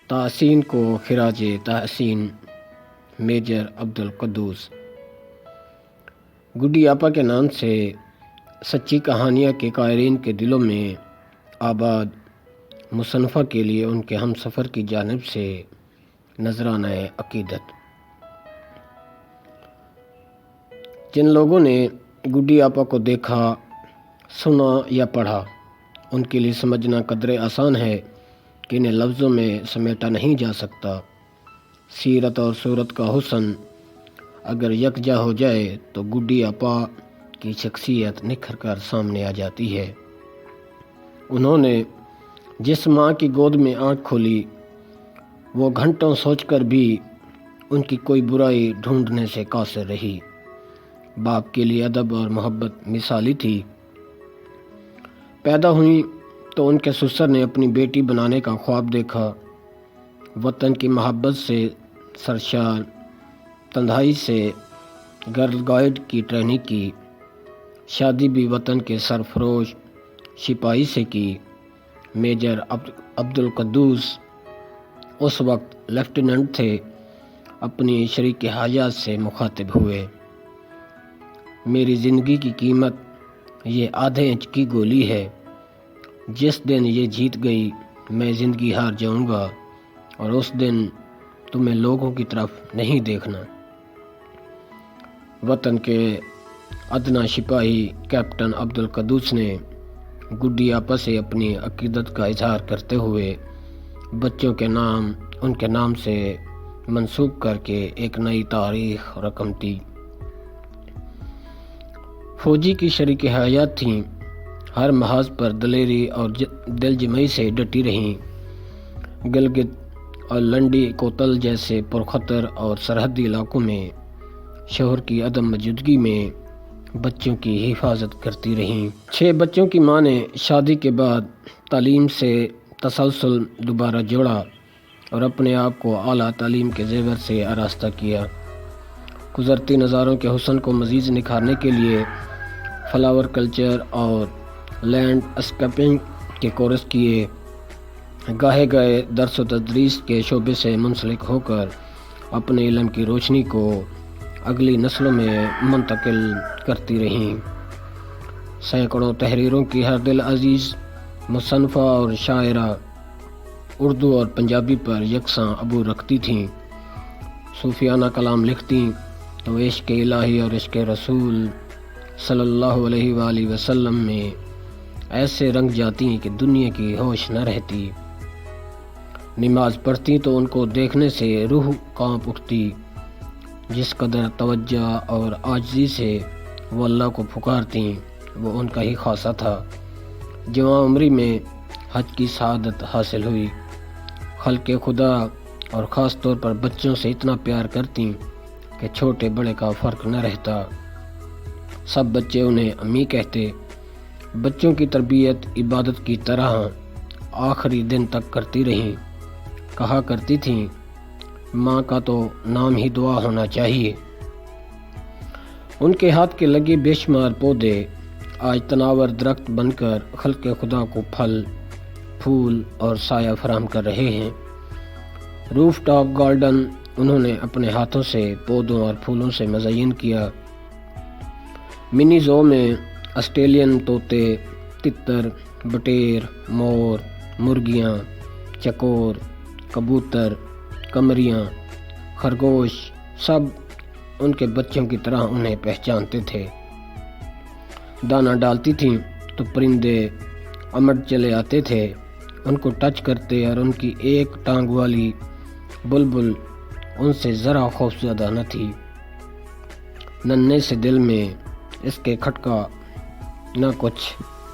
تحسین کو خراج تحسین میجر عبدالقدوس۔ گڈی آپا کے نام سے سچی کہانیاں کے قائرین کے دلوں میں آباد مصنفہ کے لیے ان کے ہم سفر کی جانب سے نذرانہ عقیدت۔ جن لوگوں نے گڈی آپا کو دیکھا، سنا یا پڑھا، ان کے لیے سمجھنا قدرے آسان ہے کہ انہیں لفظوں میں سمیٹا نہیں جا سکتا۔ سیرت اور صورت کا حسن اگر یکجا ہو جائے تو گڈی آپا کی شخصیت نکھر کر سامنے آ جاتی ہے۔ انہوں نے جس ماں کی گود میں آنکھ کھولی، وہ گھنٹوں سوچ کر بھی ان کی کوئی برائی ڈھونڈنے سے قاصر رہی۔ باپ کے لیے ادب اور محبت مثالی تھی۔ پیدا ہوئیں تو ان کے سسر نے اپنی بیٹی بنانے کا خواب دیکھا۔ وطن کی محبت سے سرشار، تنہائی سے گرل گائیڈ کی ٹریننگ کی، شادی بھی وطن کے سرفروش سپاہی سے کی۔ میجر عبدالقدوس اس وقت لیفٹیننٹ تھے، اپنی شریک حیات سے مخاطب ہوئے۔ میری زندگی کی قیمت یہ آدھے انچ کی گولی ہے، جس دن یہ جیت گئی میں زندگی ہار جاؤں گا، اور اس دن تمہیں لوگوں کی طرف نہیں دیکھنا۔ وطن کے ادنا سپاہی کیپٹن عبدالقدوس نے گڈی آپا سے اپنی عقیدت کا اظہار کرتے ہوئے بچوں کے نام ان کے نام سے منسوب کر کے ایک نئی تاریخ رقم دی۔ فوجی کی شریک حیات تھیں، ہر محاذ پر دلیری اور دل جمعی سے ڈٹی رہیں۔ گلگت اور لنڈی کوتل جیسے پرخطر اور سرحدی علاقوں میں شوہر کی عدم موجودگی میں بچوں کی حفاظت کرتی رہیں۔ 6 بچوں کی ماں نے شادی کے بعد تعلیم سے تسلسل دوبارہ جوڑا اور اپنے آپ کو اعلیٰ تعلیم کے زیور سے آراستہ کیا۔ قدرتی نظاروں کے حسن کو مزید نکھارنے کے لیے فلاور کلچر اور لینڈ اسکیپنگ کے کورس کیے۔ گاہے گئے درس و تدریس کے شعبے سے منسلک ہو کر اپنے علم کی روشنی کو اگلی نسلوں میں منتقل کرتی رہیں۔ سینکڑوں تحریروں کی ہر دل عزیز مصنفہ اور شاعرہ اردو اور پنجابی پر یکساں عبور رکھتی تھیں۔ صوفیانہ کلام لکھتیں تو عشق الہی اور عشق رسول صلی اللہ علیہ وآلہ وسلم میں ایسے رنگ جاتی کہ دنیا کی ہوش نہ رہتی۔ نماز پڑھتی تو ان کو دیکھنے سے روح کانپ اٹھتی۔ جس قدر توجہ اور عاجزی سے وہ اللہ کو پکارتی، وہ ان کا ہی خاصہ تھا۔ جوان عمری میں حج کی سعادت حاصل ہوئی۔ خلق خدا اور خاص طور پر بچوں سے اتنا پیار کرتی کہ چھوٹے بڑے کا فرق نہ رہتا۔ سب بچے انہیں امی کہتے۔ بچوں کی تربیت عبادت کی طرح آخری دن تک کرتی رہیں۔ کہا کرتی تھیں، ماں کا تو نام ہی دعا ہونا چاہیے۔ ان کے ہاتھ کے لگے بے شمار پودے آج تناور درخت بن کر خلق خدا کو پھل، پھول اور سایہ فراہم کر رہے ہیں۔ روف ٹاپ گارڈن انہوں نے اپنے ہاتھوں سے پودوں اور پھولوں سے مزین کیا۔ منی زو میں آسٹریلین طوطے، تتر، بٹیر، مور، مرغیاں، چکور، کبوتر، قمریاں، خرگوش سب ان کے بچوں کی طرح انہیں پہچانتے تھے۔ دانہ ڈالتی تھیں تو پرندے امڑ چلے آتے تھے، ان کو ٹچ کرتے اور ان کی ایک ٹانگ والی بلبل ان سے ذرا خوفزدہ نہ تھی۔ ننھے سے دل میں اس کے کھٹکا نہ کچھ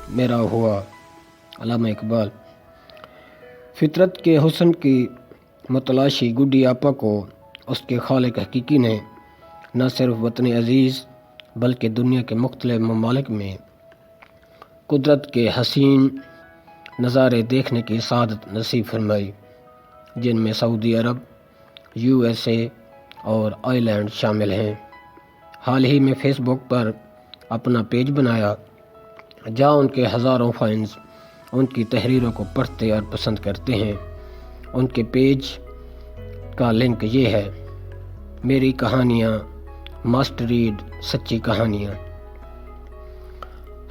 میرا ہوا۔ علامہ اقبال۔ فطرت کے حسن کی متلاشی گڈی آپا کو اس کے خالق حقیقی نے نہ صرف وطن عزیز بلکہ دنیا کے مختلف ممالک میں قدرت کے حسین نظارے دیکھنے کی سعادت نصیب فرمائی، جن میں سعودی عرب، USA اور آئی لینڈ شامل ہیں۔ حال ہی میں فیس بک پر اپنا پیج بنایا، جہاں ان کے ہزاروں فینز ان کی تحریروں کو پڑھتے اور پسند کرتے ہیں۔ ان کے پیج کا لنک یہ ہے: میری کہانیاں مسٹ ریڈ، سچی کہانیاں۔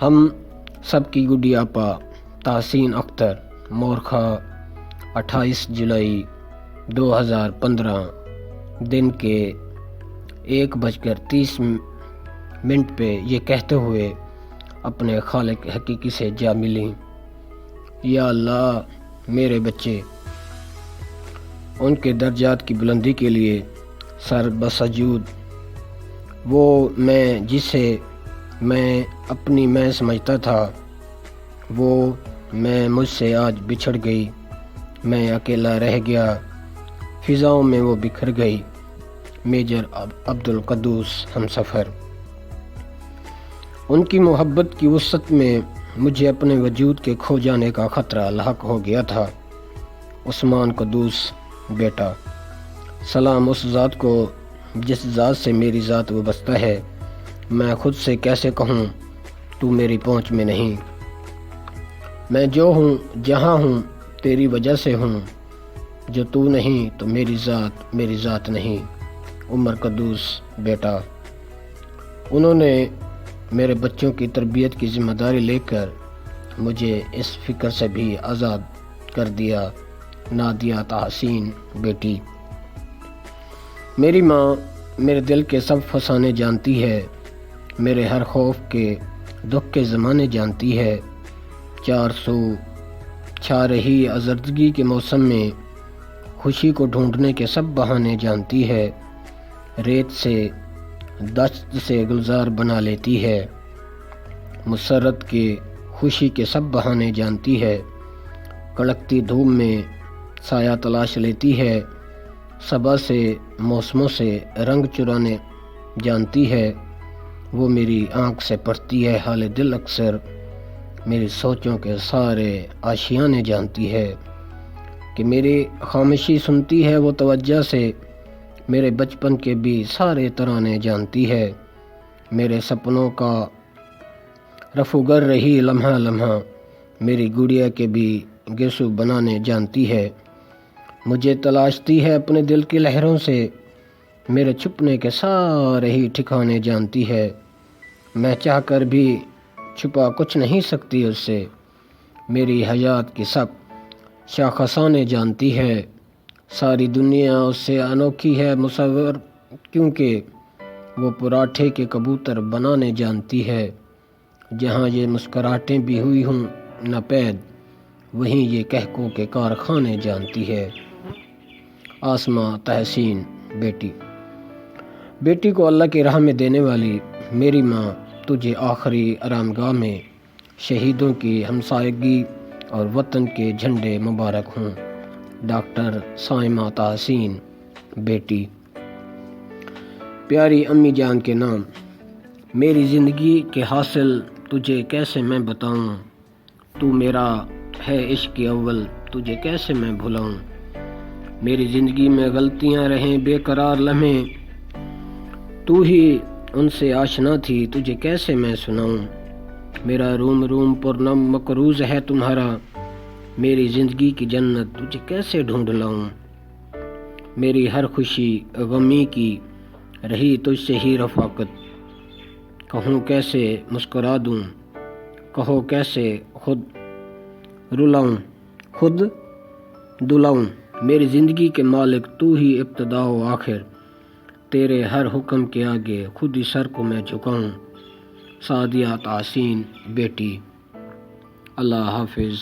ہم سب کی گڈی آپا تحسین اختر، مورخہ، 28 جولائی 2015 دن کے 1:30 پہ یہ کہتے ہوئے اپنے خالق حقیقی سے جا ملیں: یا اللہ، میرے بچے ان کے درجات کی بلندی کے لیے سر بسجود، وہ میں جسے میں اپنی میں سمجھتا تھا، وہ میں مجھ سے آج بچھڑ گئی، میں اکیلا رہ گیا، فضاؤں میں وہ بکھر گئی۔ میجر عبدالقدوس ہمسفر۔ ان کی محبت کی وسعت میں مجھے اپنے وجود کے کھو جانے کا خطرہ لاحق ہو گیا تھا۔ عثمان قدوس بیٹا، سلام اس ذات کو جس ذات سے میری ذات وابستہ ہے۔ میں خود سے کیسے کہوں تو میری پہنچ میں نہیں، میں جو ہوں جہاں ہوں تیری وجہ سے ہوں، جو تو نہیں تو میری ذات نہیں۔ عمر قدوس بیٹا، انہوں نے میرے بچوں کی تربیت کی ذمہ داری لے کر مجھے اس فکر سے بھی آزاد کر دیا۔ نادیہ تحسین بیٹی، میری ماں میرے دل کے سب فسانے جانتی ہے، میرے ہر خوف کے دکھ کے زمانے جانتی ہے۔ 400 چھا رہی آزردگی کے موسم میں خوشی کو ڈھونڈنے کے سب بہانے جانتی ہے، ریت سے دشت سے گلزار بنا لیتی ہے، مسرت کے خوشی کے سب بہانے جانتی ہے، کڑکتی دھوپ میں سایہ تلاش لیتی ہے، صبا سے موسموں سے رنگ چرانے جانتی ہے، وہ میری آنکھ سے پڑھتی ہے حال دل اکثر، میری سوچوں کے سارے آشیانے جانتی ہے، کہ میری خاموشی سنتی ہے وہ توجہ سے، میرے بچپن کے بھی سارے ترانے جانتی ہے، میرے سپنوں کا رفو گر رہی لمحہ لمحہ، میری گڑیا کے بھی گیسو بنانے جانتی ہے، مجھے تلاشتی ہے اپنے دل کی لہروں سے، میرے چھپنے کے سارے ہی ٹھکانے جانتی ہے، میں چاہ کر بھی چھپا کچھ نہیں سکتی اس سے، میری حیات کی سب شاخسانے جانتی ہے، ساری دنیا اس سے انوکھی ہے مصور، کیونکہ وہ پراٹھے کے کبوتر بنانے جانتی ہے، جہاں یہ مسکراہٹیں بھی ہوئی ہوں نہ پید، وہیں یہ کہکو کے کارخانے جانتی ہے۔ آسماں تحسین بیٹی، بیٹی کو اللہ کی راہ میں دینے والی میری ماں، تجھے آخری آرامگاہ میں شہیدوں کی ہمسایگی اور وطن کے جھنڈے مبارک ہوں۔ ڈاکٹر سائمہ تحسین بیٹی۔ پیاری امی جان کے نام، میری زندگی کے حاصل تجھے کیسے میں بتاؤں، تو میرا ہے عشق اول، تجھے کیسے میں بھلاؤں، میری زندگی میں غلطیاں رہیں بے قرار لمحے، تو ہی ان سے آشنا تھی، تجھے کیسے میں سناؤں، میرا روم روم پرنم مقروض ہے تمہارا، میری زندگی کی جنت تجھے کیسے ڈھونڈ لاؤں، میری ہر خوشی غمی کی رہی تجھ سے ہی رفاقت، کہوں کیسے مسکرا دوں، کہو کیسے خود دلاؤں، میری زندگی کے مالک تو ہی ابتدا و آخر، تیرے ہر حکم کے آگے خود ہی سر کو میں جھکاؤں۔ سعدیہ تحسین بیٹی۔ اللہ حافظ۔